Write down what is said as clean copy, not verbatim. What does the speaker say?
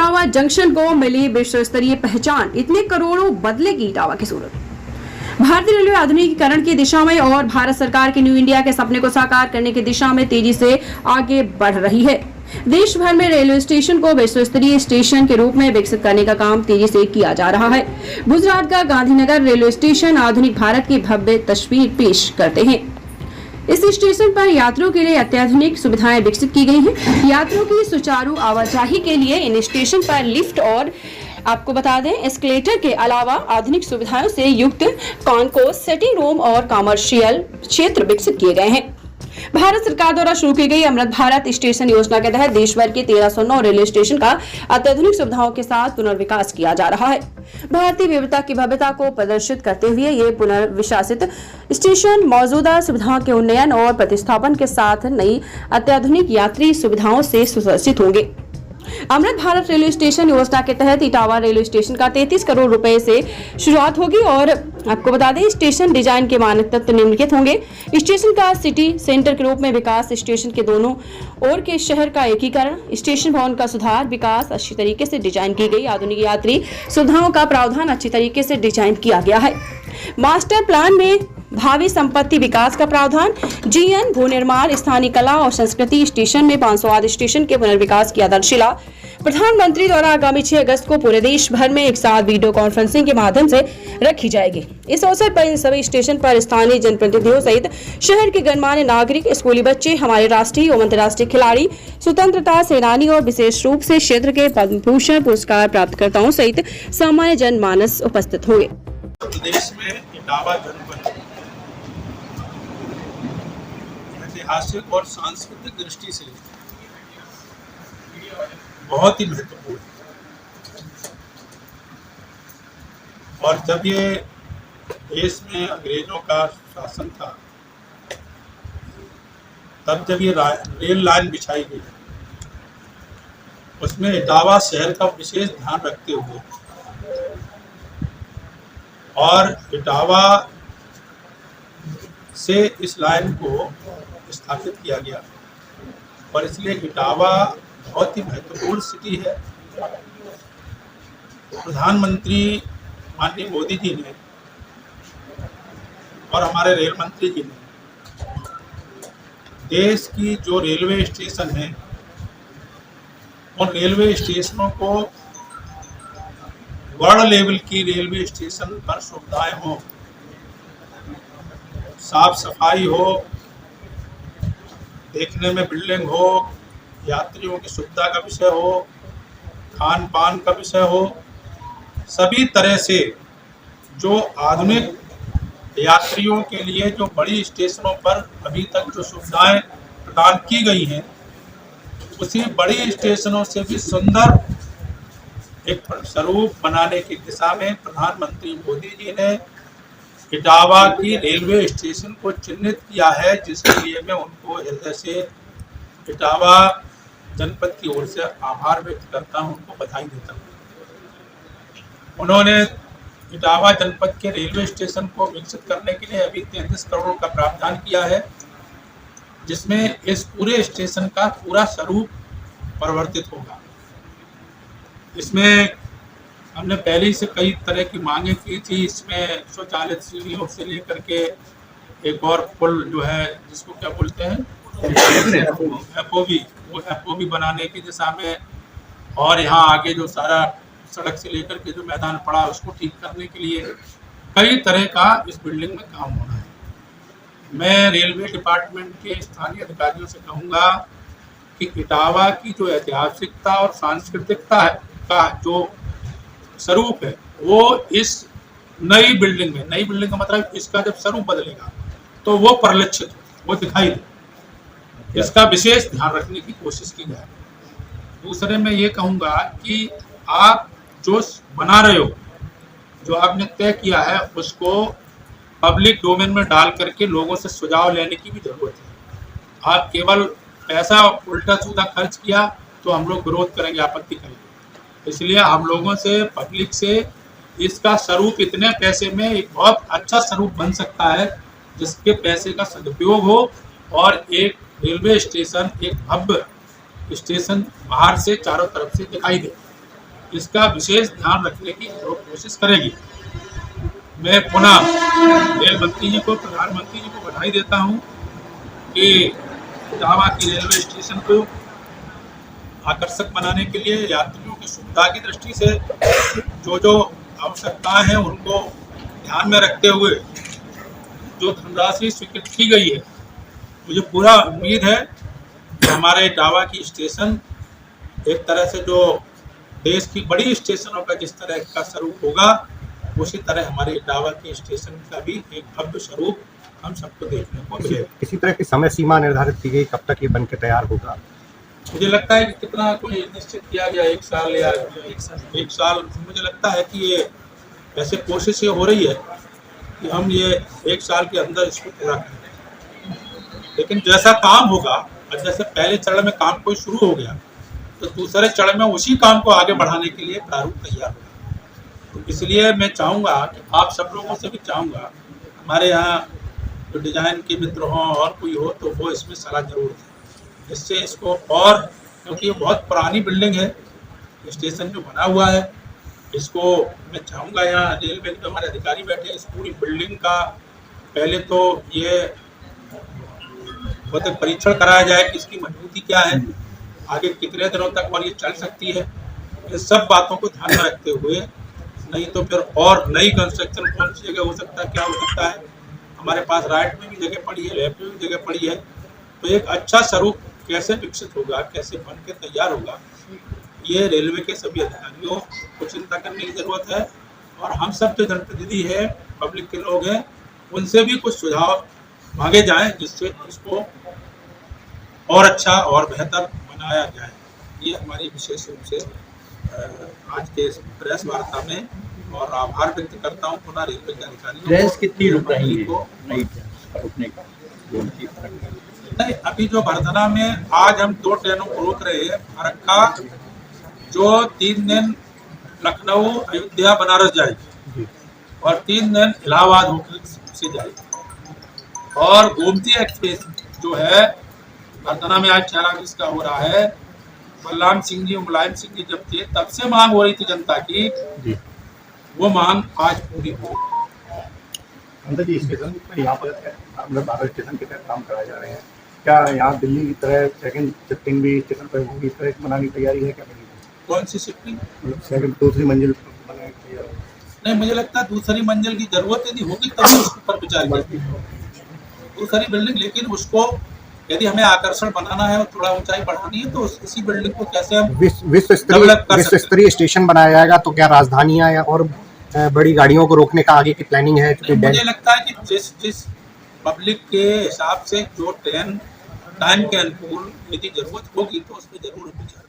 Etawah junction को मिली विश्व स्तरीय पहचान, इतने करोड़ों बदलेगी इटावा की सूरत। भारतीय रेलवे आधुनिकीकरण की दिशा में और भारत सरकार के न्यू इंडिया के सपने को साकार करने की दिशा में तेजी से आगे बढ़ रही है। देश भर में रेलवे स्टेशन को विश्व स्तरीय स्टेशन के रूप में विकसित करने का काम तेजी से किया जा रहा है। गुजरात का गांधीनगर रेलवे स्टेशन आधुनिक भारत की भव्य तस्वीर पेश करते हैं। इस स्टेशन पर यात्रियों के लिए अत्याधुनिक सुविधाएं विकसित की गई हैं। यात्रियों की सुचारू आवाजाही के लिए इन स्टेशन पर लिफ्ट और आपको बता दें एस्केलेटर के अलावा आधुनिक सुविधाओं से युक्त कॉन्कोर्स, सेटिंग रूम और कमर्शियल क्षेत्र विकसित किए गए हैं। भारत सरकार द्वारा शुरू की गई अमृत भारत स्टेशन योजना के तहत देश भर के 1309 रेलवे स्टेशन का अत्याधुनिक सुविधाओं के साथ पुनर्विकास किया जा रहा है। भारतीय विविधता की भव्यता को प्रदर्शित करते हुए ये पुनर्विकासित स्टेशन मौजूदा सुविधाओं के उन्नयन और प्रतिस्थापन के साथ नई अत्याधुनिक यात्री सुविधाओं से सुसज्जित होंगे। अमृत भारत रेलवे स्टेशन योजना के तहत इटावा रेलवे स्टेशन का 33 करोड़ रुपए से शुरुआत होगी और आपको बता दें स्टेशन डिजाइन के मानक तत्व निम्नलिखित होंगे। स्टेशन का सिटी सेंटर के रूप में विकास, स्टेशन के दोनों ओर के शहर का एकीकरण, स्टेशन भवन का सुधार, विकास, अच्छी तरीके से डिजाइन की गई आधुनिक यात्री सुविधाओं का प्रावधान अच्छी तरीके से डिजाइन किया गया है। मास्टर प्लान में भावी संपत्ति विकास का प्रावधान, जीएन भू निर्माण, स्थानीय कला और संस्कृति, स्टेशन में 508 स्टेशन के पुनर्विकास की आधारशिला प्रधानमंत्री द्वारा आगामी 6 अगस्त को पूरे देश भर में एक साथ वीडियो कॉन्फ्रेंसिंग के माध्यम से रखी जाएगी। इस अवसर पर इन सभी स्टेशन पर स्थानीय जनप्रतिनिधियों सहित शहर के गणमान्य नागरिक, स्कूली बच्चे, हमारे राष्ट्रीय और अंतर्राष्ट्रीय खिलाड़ी, स्वतंत्रता सेनानी और विशेष रूप से क्षेत्र के पद्म भूषण पुरस्कार प्राप्तकर्ताओं सहित सामान्य जनमानस उपस्थित होंगे। प्रदेश में इटावा जनपद ऐतिहासिक और सांस्कृतिक दृष्टि से बहुत ही महत्वपूर्ण है और जब ये देश में अंग्रेजों का शासन था तब जब ये रेल लाइन बिछाई गई उसमें इटावा शहर का विशेष ध्यान रखते हुए और इटावा से इस लाइन को स्थापित किया गया और इसलिए इटावा बहुत ही महत्वपूर्ण सिटी है। प्रधानमंत्री माननीय मोदी जी ने और हमारे रेल मंत्री जी ने देश की जो रेलवे स्टेशन हैं उन रेलवे स्टेशनों को वर्ल्ड लेवल की रेलवे स्टेशन पर सुविधाएं हो, साफ सफाई हो, देखने में बिल्डिंग हो, यात्रियों की सुविधा का विषय हो, खान पान का विषय हो, सभी तरह से जो आधुनिक यात्रियों के लिए जो बड़ी स्टेशनों पर अभी तक जो सुविधाएं प्रदान की गई हैं उसी बड़ी स्टेशनों से भी सुंदर एक स्वरूप बनाने की दिशा में प्रधानमंत्री मोदी जी ने इटावा की रेलवे स्टेशन को चिन्हित किया है, जिसके लिए मैं उनको हृदय से इटावा जनपद की ओर से आभार व्यक्त करता हूं, उनको बधाई देता हूं। उन्होंने इटावा जनपद के रेलवे स्टेशन को विकसित करने के लिए अभी 33 करोड़ का प्रावधान किया है, जिसमें इस पूरे स्टेशन का पूरा स्वरूप परिवर्तित होगा। इसमें हमने पहले से कई तरह की मांगे की थी। इसमें स्वचालित सीढ़ियों से लेकर के एक और पुल जो है जिसको क्या बोलते हैं एफओबी बनाने की दिशा में, और यहाँ आगे जो सारा सड़क से लेकर के जो मैदान पड़ा उसको ठीक करने के लिए कई तरह का इस बिल्डिंग में काम होना है। मैं रेलवे डिपार्टमेंट के स्थानीय अधिकारियों से कहूँगा कि इटावा की जो ऐतिहासिकता और सांस्कृतिकता का जो स्वरूप है वो इस नई बिल्डिंग में, नई बिल्डिंग का मतलब इसका जब स्वरूप बदलेगा तो वो परिलक्षित हो, वो दिखाई दे, इसका विशेष ध्यान रखने की कोशिश की जाए। दूसरे मैं ये कहूँगा कि आप जो बना रहे हो, जो आपने तय किया है उसको पब्लिक डोमेन में डाल करके लोगों से सुझाव लेने की भी जरूरत है। आप केवल पैसा उल्टा सीधा खर्च किया तो हम लोग विरोध करेंगे, आपत्ति करेंगे। इसलिए हम लोगों से, पब्लिक से इसका स्वरूप इतने पैसे में एक बहुत अच्छा स्वरूप बन सकता है जिसके पैसे का सदुपयोग हो और एक रेलवे स्टेशन, एक भव्य स्टेशन बाहर से चारों तरफ से दिखाई दे। इसका विशेष ध्यान रखने की कोशिश करेगी। मैं पुनः रेल मंत्री जी को, प्रधानमंत्री जी को बधाई देता हूँ कि इटावा की रेलवे स्टेशन को आकर्षक बनाने के लिए यात्रियों की सुविधा की दृष्टि से जो आवश्यकताएं हैं उनको ध्यान में रखते हुए जो धनराशि स्वीकृत की गई है, मुझे पूरा उम्मीद है कि हमारे इटावा की स्टेशन एक तरह से जो देश की बड़ी स्टेशनों का जिस तरह का स्वरूप होगा, उसी तरह हमारे इटावा के स्टेशन का भी एक भव्य स्वरूप हम सबको देखने को मिलेगा। किसी तरह की समय सीमा निर्धारित की गई कब तक ये बन के तैयार होगा? मुझे लगता है कि कितना कोई निश्चित किया गया, एक साल या एक साल मुझे लगता है कि ये ऐसे कोशिश ये हो रही है कि हम ये एक साल के अंदर इसको पूरा करें। लेकिन जैसा काम होगा और जैसे पहले चरण में काम कोई शुरू हो गया तो दूसरे चरण में उसी काम को आगे बढ़ाने के लिए प्रारूप तैयार होगा। तो इसलिए मैं चाहूँगा कि आप सब लोगों से भी चाहूँगा, हमारे यहाँ जो डिजाइन के मित्र हों और कोई हो तो वो इसमें सलाह जरूर दें, जिससे इसको और, क्योंकि ये बहुत पुरानी बिल्डिंग है, स्टेशन जो बना हुआ है, इसको मैं चाहूँगा यहाँ रेलवे के हमारे अधिकारी बैठे, इस पूरी बिल्डिंग का पहले तो ये बहुत परीक्षण कराया जाए कि इसकी मजबूती क्या है, आगे कितने दिनों तक और ये चल सकती है। ये सब बातों को ध्यान में रखते हुए, नहीं तो फिर और नई कंस्ट्रक्शन कौन सी जगह हो सकता है, क्या हो सकता है, हमारे पास राइट में भी जगह पड़ी है, लेफ्ट में भी जगह पड़ी है, तो एक अच्छा स्वरूप कैसे विकसित होगा, कैसे बन के तैयार होगा, ये रेलवे के सभी अधिकारियों को चिंता करने की जरूरत है। और हम सब जो जनप्रतिनिधि है, पब्लिक के लोग हैं, उनसे भी कुछ सुझाव मांगे जाएं जिससे इसको और अच्छा और बेहतर बनाया जाए। ये हमारी विशेष रूप से आज के प्रेस वार्ता में, और आभार व्यक्त करता हूँ पुनः रेलवे के अधिकारियों। ट्रेन कितनी रुक रही है रुकने का? नहीं, अभी जो बरधना में आज हम 2 ट्रेनों को रोक रहे हैं, फरक्का जो 3 दिन लखनऊ, अयोध्या, बनारस जाएगी और 3 दिन इलाहाबाद होकर से जाएगी, और गोमती एक्सप्रेस जो है बरधना में आज 4 जिसका हो रहा है, बलराम सिंह जी और मुलायम सिंह जी जब थे तब से मांग हो रही थी जनता की, वो मांग आज पूरी हो अंदर जी स्टेशन पर यहाँ पर भारत स्टेशन के तहत काम कराए जा रहे हैं, क्या यहाँ दिल्ली की तरह सेकंड शिफ्टिंग भी स्टेशन पर होगी? इस तरह की बनाने की तैयारी है क्या? कौन सी शिफ्टिंग? सेकंड दूसरी मंजिल बनाने की तैयारी? नहीं, मुझे लगता है दूसरी मंजिल की जरूरत यदि होगी तभी उसके ऊपर विचार करती है दूसरी बिल्डिंग। लेकिन उसको यदि हमें आकर्षण बनाना है और थोड़ा ऊंचाई बढ़ानी है तो इसी बिल्डिंग को कैसे हम विश्व स्तरीय स्टेशन बनाया जाएगा, तो क्या राजधानियां या और बड़ी गाड़ियों को रोकने का आगे की प्लानिंग है? मुझे लगता है कि जिस पब्लिक के हिसाब से जो ट्रेन टाइम के अनुकूल यदि जरूरत होगी तो उस पर जरूर विचार